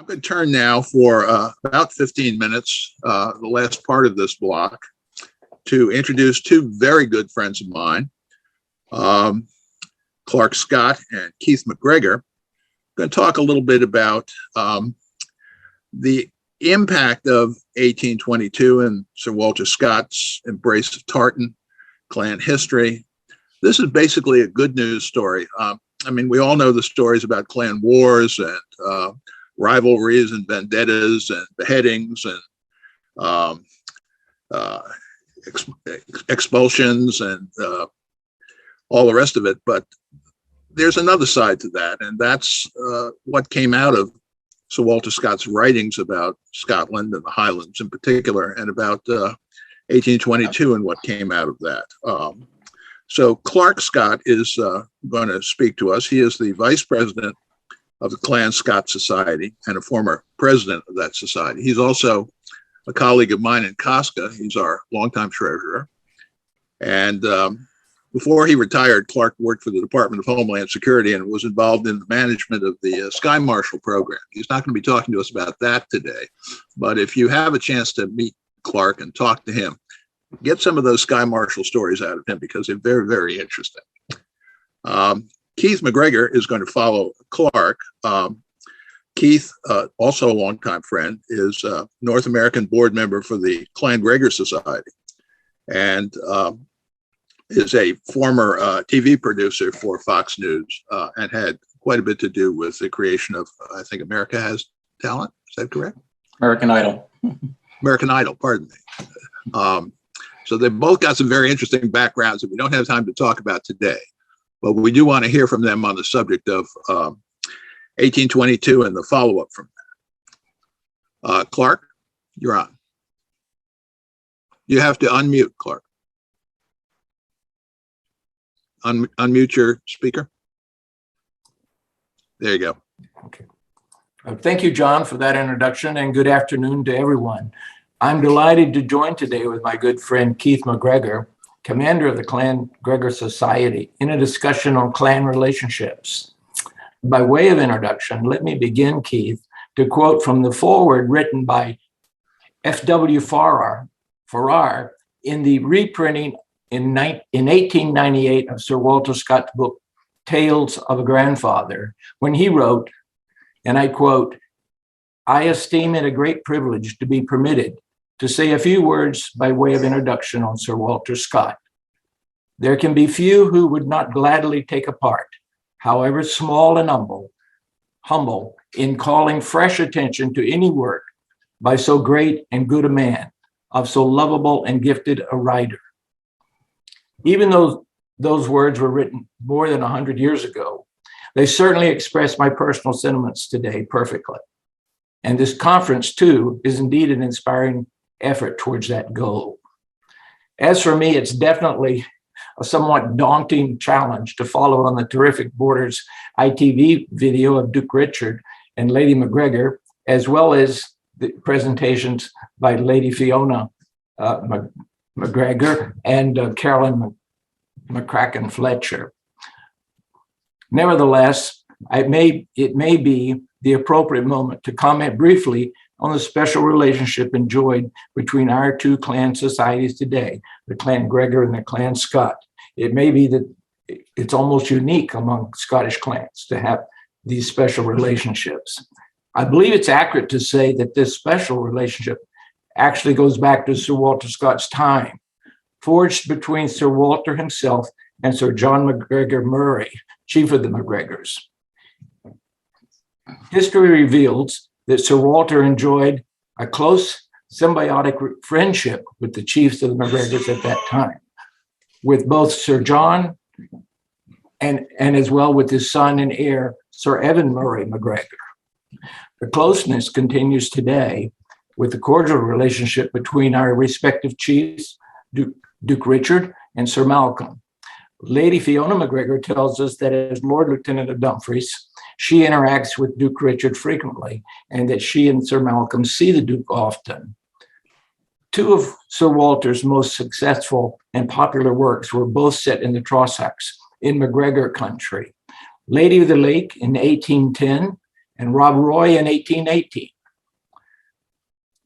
going to turn now for about 15 minutes, the last part of this block, to introduce two very good friends of mine, Clark Scott and Keith MacGregor. I'm going to talk a little bit about the impact of 1822 and Sir Walter Scott's embrace of tartan, Klan history. This is basically a good news story. I mean, we all know the stories about Klan wars and rivalries and vendettas and beheadings and expulsions and all the rest of it. But there's another side to that, and that's what came out of Sir Walter Scott's writings about Scotland and the Highlands in particular, and about 1822 and what came out of that. So Clark Scott is going to speak to us. He is the vice president of the Clan Scott Society and a former president of that society. He's also a colleague of mine in COSCA. He's our longtime treasurer. And before he retired, Clark worked for the Department of Homeland Security and was involved in the management of the Sky Marshal program. He's not going to be talking to us about that today, but if you have a chance to meet Clark and talk to him, get some of those Sky Marshal stories out of him because they're very, very interesting. Keith MacGregor is going to follow Clark. Keith, also a longtime friend, is a North American board member for the Clan Gregor Society and is a former TV producer for Fox News and had quite a bit to do with the creation of, I think, America Has Talent. Is that correct? American Idol. American Idol, pardon me. So they've both got some very interesting backgrounds that we don't have time to talk about today, but we do want to hear from them on the subject of 1822 and the follow-up from that. Clark, you're on. You have to unmute, Clark. Unmute your speaker. There you go. Okay. Thank you, John, for that introduction, and good afternoon to everyone. I'm delighted to join today with my good friend Keith MacGregor, commander of the Clan Gregor Society, in a discussion on clan relationships. By way of introduction, let me begin, Keith, to quote from the foreword written by F.W. Farrar in the reprinting in 1898 of Sir Walter Scott's book, Tales of a Grandfather, when he wrote, and I quote, "I esteem it a great privilege to be permitted to say a few words by way of introduction on Sir Walter Scott. There can be few who would not gladly take a part, however small and humble, in calling fresh attention to any work by so great and good a man, of so lovable and gifted a writer." Even though those words were written more than 100 years ago, they certainly express my personal sentiments today perfectly. And this conference, too, is indeed an inspiring effort towards that goal. As for me, it's definitely a somewhat daunting challenge to follow on the terrific Borders ITV video of Duke Richard and Lady MacGregor, as well as the presentations by Lady Fiona MacGregor and Carolyn McCracken Fletcher. Nevertheless, it may be the appropriate moment to comment briefly on the special relationship enjoyed between our two clan societies today, the Clan Gregor and the Clan Scott. It may be that it's almost unique among Scottish clans to have these special relationships. I believe it's accurate to say that this special relationship actually goes back to Sir Walter Scott's time, forged between Sir Walter himself and Sir John MacGregor Murray, chief of the MacGregors. History reveals that Sir Walter enjoyed a close symbiotic friendship with the chiefs of the MacGregors at that time, with both Sir John and as well with his son and heir, Sir Evan Murray MacGregor. The closeness continues today with the cordial relationship between our respective chiefs, Duke Richard and Sir Malcolm. Lady Fiona MacGregor tells us that as Lord Lieutenant of Dumfries, she interacts with Duke Richard frequently, and that she and Sir Malcolm see the Duke often. Two of Sir Walter's most successful and popular works were both set in the Trossachs in MacGregor country. Lady of the Lake in 1810 and Rob Roy in 1818.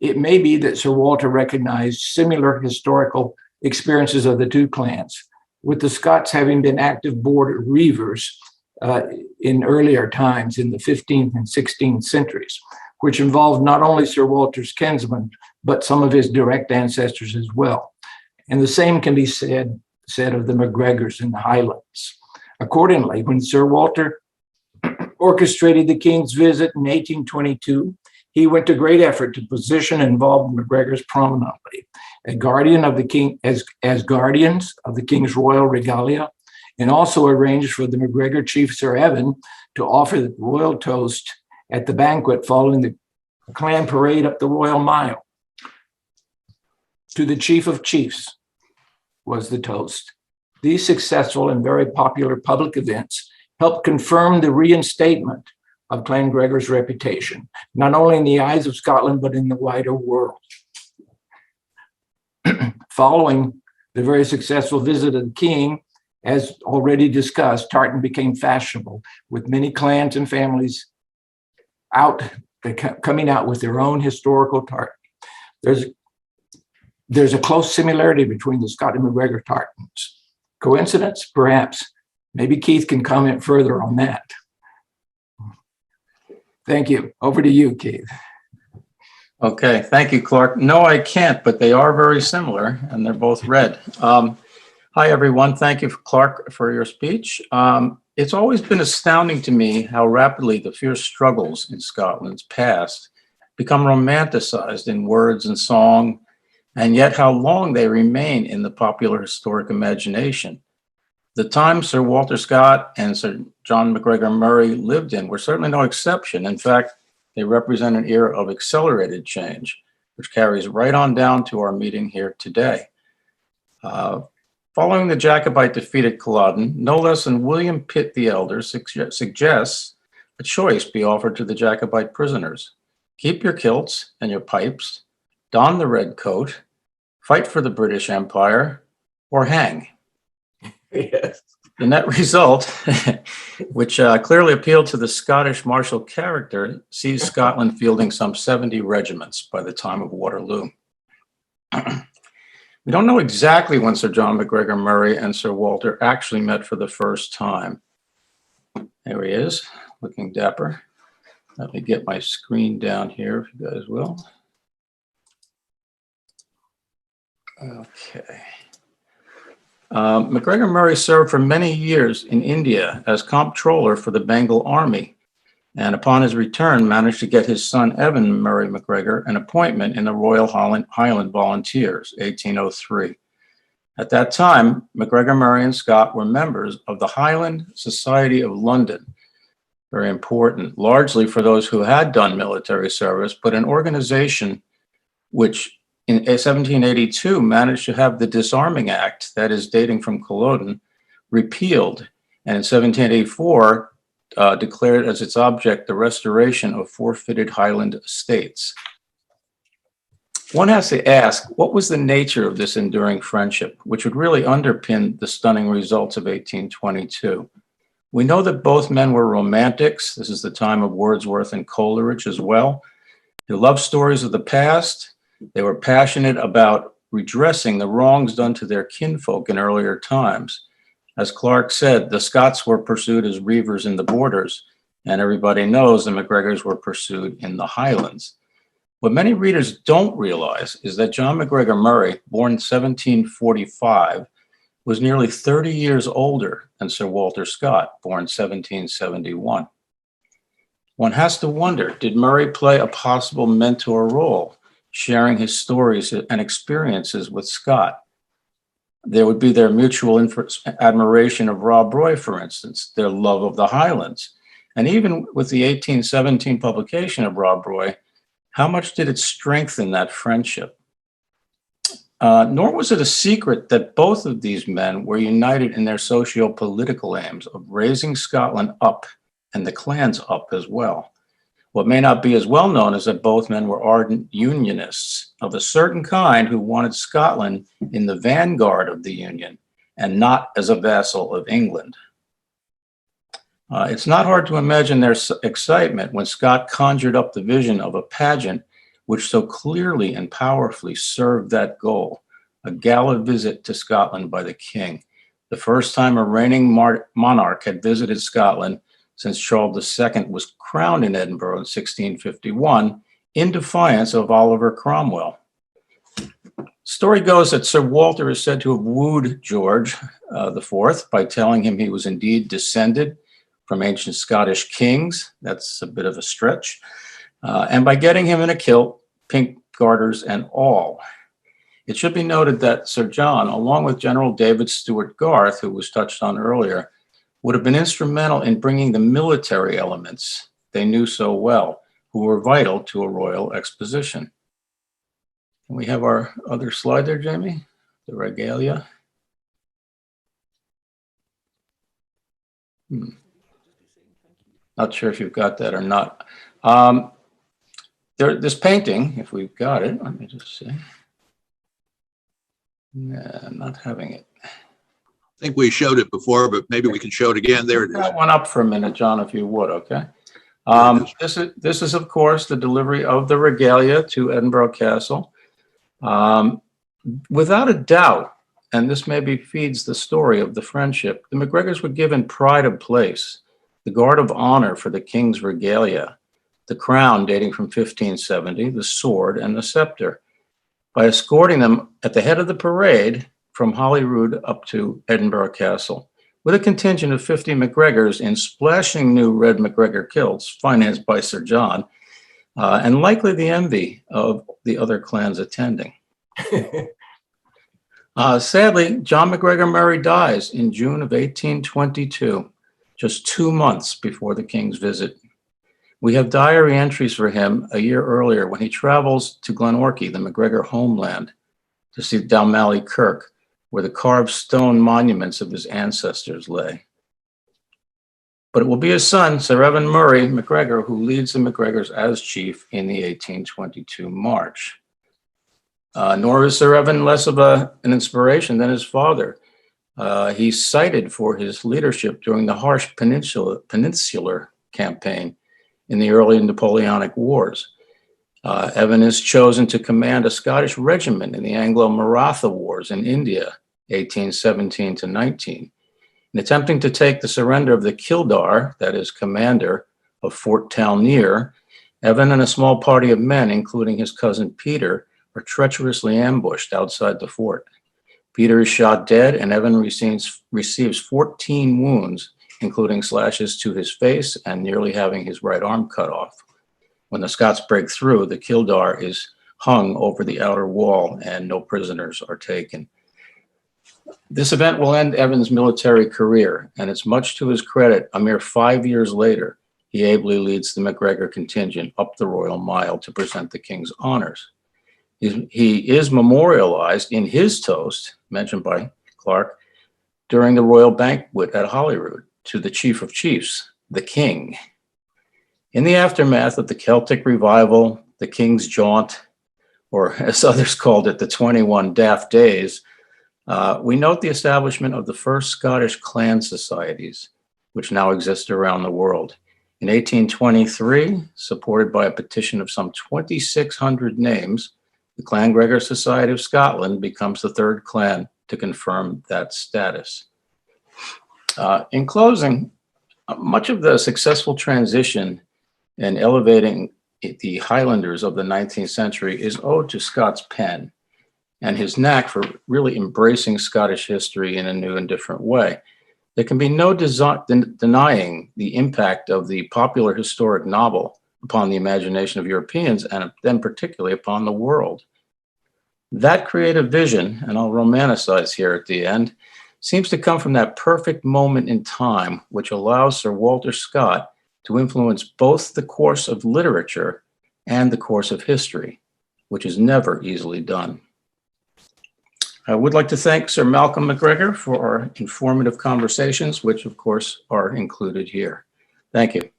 It may be that Sir Walter recognized similar historical experiences of the two clans, with the Scots having been active border reivers in earlier times in the 15th and 16th centuries, which involved not only Sir Walter's kinsmen, but some of his direct ancestors as well. And the same can be said of the MacGregors in the Highlands. Accordingly, when Sir Walter orchestrated the king's visit in 1822, he went to great effort to position and involve the MacGregors prominently, as guardians of the king's royal regalia, and also arranged for the MacGregor chief Sir Evan to offer the royal toast at the banquet following the clan parade up the Royal Mile. To the chief of chiefs was the toast. These successful and very popular public events helped confirm the reinstatement of Clan Gregor's reputation, not only in the eyes of Scotland, but in the wider world. Following the very successful visit of the king, as already discussed, tartan became fashionable, with many clans and families coming out with their own historical tartan. There's a close similarity between the Scott and MacGregor tartans. Coincidence? Perhaps. Maybe Keith can comment further on that. Thank you. Over to you, Keith. Okay, thank you, Clark. No, I can't, but they are very similar, and they're both red. Hi, everyone. Thank you, Clark, for your speech. It's always been astounding to me how rapidly the fierce struggles in Scotland's past become romanticized in words and song, and yet how long they remain in the popular historic imagination. The times Sir Walter Scott and Sir John MacGregor Murray lived in were certainly no exception. In fact, they represent an era of accelerated change, which carries right on down to our meeting here today. Following the Jacobite defeat at Culloden, no less than William Pitt the Elder suggests a choice be offered to the Jacobite prisoners. Keep your kilts and your pipes, don the red coat, fight for the British Empire, or hang. Yes. The net result, which clearly appealed to the Scottish martial character, sees Scotland fielding some 70 regiments by the time of Waterloo. We don't know exactly when Sir John MacGregor Murray and Sir Walter actually met for the first time. There he is, looking dapper. Let me get my screen down here, if you guys will. Okay. MacGregor Murray served for many years in India as comptroller for the Bengal Army, and upon his return managed to get his son Evan Murray MacGregor an appointment in the Royal Highland Volunteers, 1803. At that time, MacGregor Murray and Scott were members of the Highland Society of London, very important, largely for those who had done military service, but an organization which in 1782 managed to have the Disarming Act, that is dating from Culloden, repealed, and in 1784 declared as its object the restoration of forfeited Highland estates. One has to ask, what was the nature of this enduring friendship, which would really underpin the stunning results of 1822? We know that both men were romantics. This is the time of Wordsworth and Coleridge as well. They loved stories of the past. They were passionate about redressing the wrongs done to their kinfolk in earlier times. As Clark said, the Scots were pursued as reivers in the borders, and everybody knows the MacGregors were pursued in the Highlands. What many readers don't realize is that John MacGregor Murray, born 1745, was nearly 30 years older than Sir Walter Scott, born 1771. One has to wonder, did Murray play a possible mentor role, sharing his stories and experiences with Scott? There would be their mutual admiration of Rob Roy, for instance, their love of the Highlands. And even with the 1817 publication of Rob Roy, how much did it strengthen that friendship? Nor was it a secret that both of these men were united in their socio-political aims of raising Scotland up and the clans up as well. What may not be as well known is that both men were ardent unionists of a certain kind who wanted Scotland in the vanguard of the Union and not as a vassal of England. It's not hard to imagine their excitement when Scott conjured up the vision of a pageant which so clearly and powerfully served that goal, a gala visit to Scotland by the king, the first time a reigning monarch had visited Scotland since Charles II was crowned in Edinburgh in 1651 in defiance of Oliver Cromwell. Story goes that Sir Walter is said to have wooed George IV by telling him he was indeed descended from ancient Scottish kings. That's a bit of a stretch. And by getting him in a kilt, pink garters and all. It should be noted that Sir John, along with General David Stuart Garth, who was touched on earlier, would have been instrumental in bringing the military elements they knew so well, who were vital to a royal exposition. Can we have our other slide there, Jamie? The regalia. Not sure if you've got that or not. This painting, if we've got it, let me just see. Yeah, I'm not having it. I think we showed it before, but maybe we can show it again. There it is. That one up for a minute, John, if you would, okay? This is, of course, the delivery of the regalia to Edinburgh Castle. Without a doubt, and this maybe feeds the story of the friendship, the MacGregors were given pride of place, the guard of honor for the king's regalia, the crown dating from 1570, the sword, and the scepter, by escorting them at the head of the parade from Holyrood up to Edinburgh Castle, with a contingent of 50 MacGregors in splashing new red MacGregor kilts, financed by Sir John, and likely the envy of the other clans attending. Sadly, John MacGregor Murray dies in June of 1822, just 2 months before the king's visit. We have diary entries for him a year earlier when he travels to Glenorchy, the MacGregor homeland, to see Dalmally Kirk, where the carved stone monuments of his ancestors lay. But it will be his son, Sir Evan Murray MacGregor, who leads the MacGregors as chief in the 1822 march. Nor is Sir Evan less of an inspiration than his father. He's cited for his leadership during the harsh peninsular campaign in the early Napoleonic Wars. Evan is chosen to command a Scottish regiment in the Anglo-Maratha Wars in India, 1817 to 19. In attempting to take the surrender of the Kildare, that is commander of Fort Talnear, Evan and a small party of men, including his cousin Peter, are treacherously ambushed outside the fort. Peter is shot dead, and Evan receives 14 wounds, including slashes to his face and nearly having his right arm cut off. When the Scots break through, the Kildare is hung over the outer wall and no prisoners are taken. This event will end Evan's military career, and it's much to his credit, a mere 5 years later, he ably leads the MacGregor contingent up the Royal Mile to present the king's honors. He is memorialized in his toast, mentioned by Clark, during the royal banquet at Holyrood to the Chief of Chiefs, the King. In the aftermath of the Celtic revival, the King's Jaunt, or as others called it, the 21 Daft Days, we note the establishment of the first Scottish clan societies, which now exist around the world. In 1823, supported by a petition of some 2,600 names, the Clan Gregor Society of Scotland becomes the third clan to confirm that status. In closing, much of the successful transition and elevating the Highlanders of the 19th century is owed to Scott's pen and his knack for really embracing Scottish history in a new and different way. There can be no denying the impact of the popular historic novel upon the imagination of Europeans and then particularly upon the world. That creative vision, and I'll romanticize here at the end, seems to come from that perfect moment in time which allows Sir Walter Scott to influence both the course of literature and the course of history, which is never easily done. I would like to thank Sir Malcolm MacGregor for our informative conversations, which of course are included here. Thank you.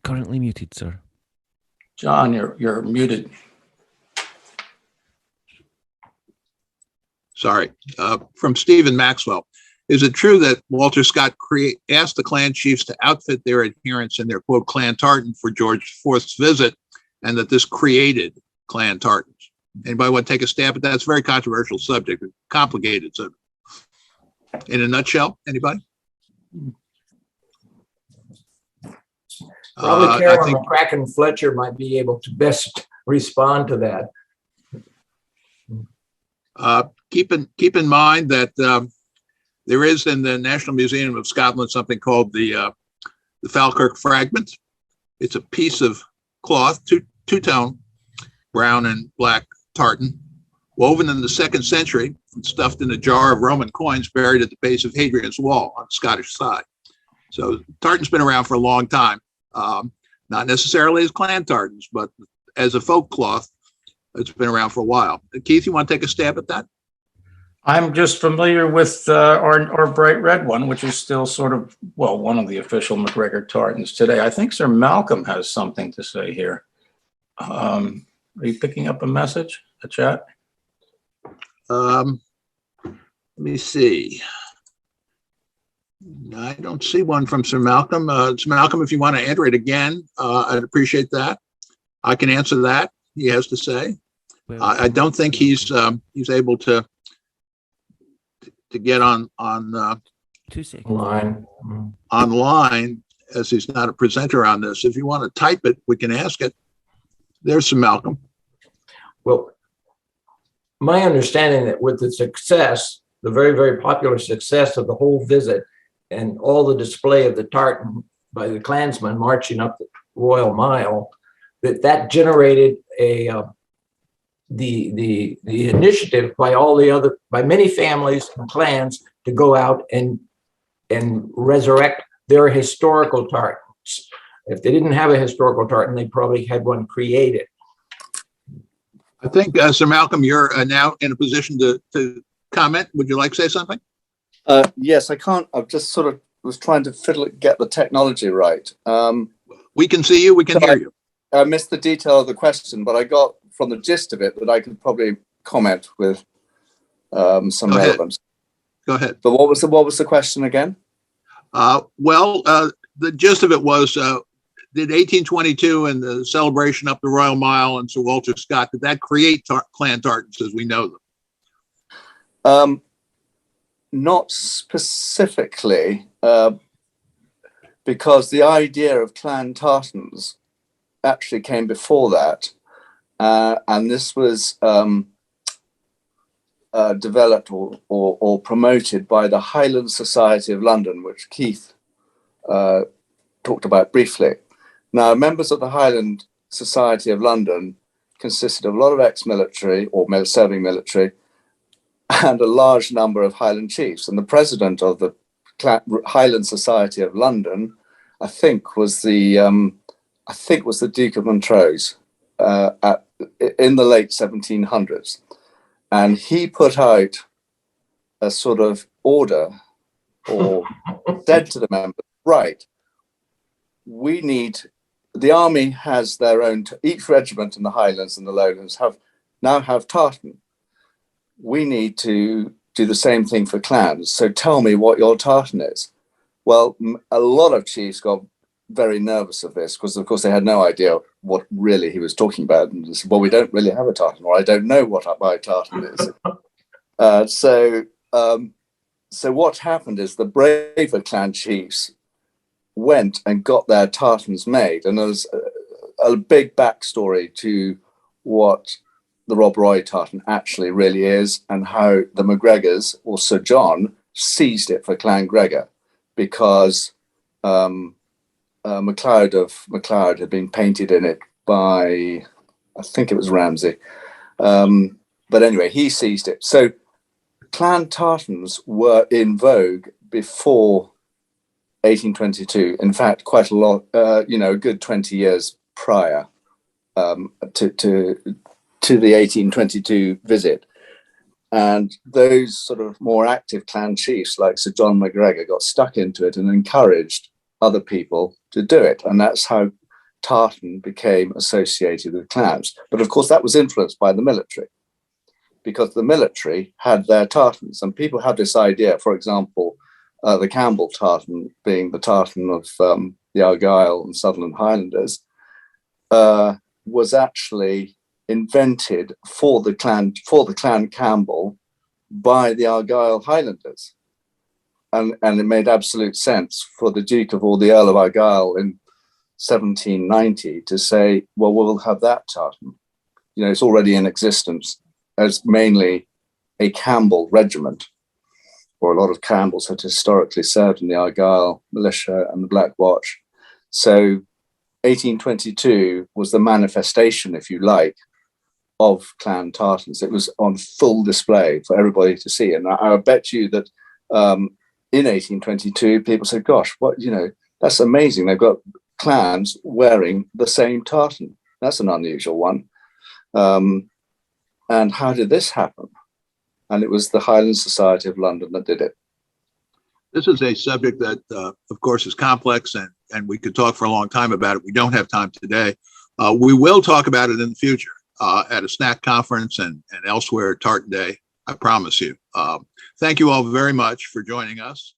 Currently muted, sir. John, you're muted. Sorry. From Stephen Maxwell. Is it true that Walter Scott asked the Klan chiefs to outfit their adherents in their, quote, Klan tartan for George IV's visit, and that this created Klan tartans? Anybody want to take a stab at that? It's a very controversial subject, complicated subject. In a nutshell, anybody? Probably Carolyn think McCracken Fletcher might be able to best respond to that. keep in mind that there is in the National Museum of Scotland something called the Falkirk fragment. It's a piece of cloth, two-tone, brown and black tartan, woven in the 2nd century and stuffed in a jar of Roman coins buried at the base of Hadrian's Wall on the Scottish side. So tartan's been around for a long time, not necessarily as Klan tartans, but as a folk cloth, it's been around for a while. Keith, you want to take a stab at that? I'm just familiar with our bright red one, which is still sort of, well, one of the official MacGregor tartans today. I think Sir Malcolm has something to say here. Are you picking up a message, a chat? Let me see. I don't see one from Sir Malcolm. Sir Malcolm, if you want to enter it again, I'd appreciate that. I can answer that. He has to say. I don't think he's able to get on 2 seconds. Online. as he's not a presenter on this. If you want to type it, we can ask it. There's Sir Malcolm. Well, my understanding that with the success, the very, very popular success of the whole visit and all the display of the tartan by the Klansmen marching up the Royal Mile, that generated the initiative by many families and clans to go out and resurrect their historical tartans. If they didn't have a historical tartan, they probably had one created. I think, Sir Malcolm, you're now in a position to comment. Would you like to say something? Yes, I can't. I've just sort of was trying to get the technology right. We can see you. We can hear you. I missed the detail of the question, but I got from the gist of it that I could probably comment with some relevance. Go ahead. But what was the question again? The gist of it was, did 1822 and the celebration up the Royal Mile and Sir Walter Scott, did that create Klan tartans as we know them? Not specifically, because the idea of Klan tartans actually came before that, and this was developed or promoted by the Highland Society of London, which Keith talked about briefly. Now, members of the Highland Society of London consisted of a lot of ex-military or serving military and a large number of Highland chiefs. And the president of the Highland Society of London, I think, was the Duke of Montrose in the late 1700s. And he put out a sort of order or said to the members, right, the army has their own, each regiment in the Highlands and the Lowlands now have tartan. We need to do the same thing for clans. So tell me what your tartan is. Well, a lot of chiefs got very nervous of this because, of course, they had no idea what really he was talking about. And they said, well, we don't really have a tartan, or I don't know what my tartan is. So what happened is the braver clan chiefs went and got their tartans made. And there's a big backstory to what the Rob Roy tartan actually really is and how the MacGregors, or Sir John, seized it for Clan Gregor because MacLeod had been painted in it by, I think it was Ramsay. But anyway, he seized it. So Clan tartans were in vogue before 1822. In fact, quite a lot, a good 20 years prior to the 1822 visit. And those sort of more active clan chiefs like Sir John MacGregor got stuck into it and encouraged other people to do it. And that's how tartan became associated with clans. But of course, that was influenced by the military, because the military had their tartans. And people had this idea, for example, the Campbell tartan being the tartan of the Argyll and Sutherland Highlanders, was actually invented for the clan Campbell by the Argyll Highlanders. And it made absolute sense for the Duke of or the Earl of Argyll in 1790 to say, well, we'll have that tartan. You know, it's already in existence as mainly a Campbell regiment, or a lot of Campbells had historically served in the Argyll militia and the Black Watch. So 1822 was the manifestation, if you like, of clan tartans. It was on full display for everybody to see. And I bet you that in 1822, people said, gosh, what, you know, that's amazing. They've got clans wearing the same tartan. That's an unusual one. And how did this happen? And it was the Highland Society of London that did it. This is a subject that, of course, is complex, and we could talk for a long time about it. We don't have time today. We will talk about it in the future at a snack conference and elsewhere at Tartan Day. I promise you. Thank you all very much for joining us.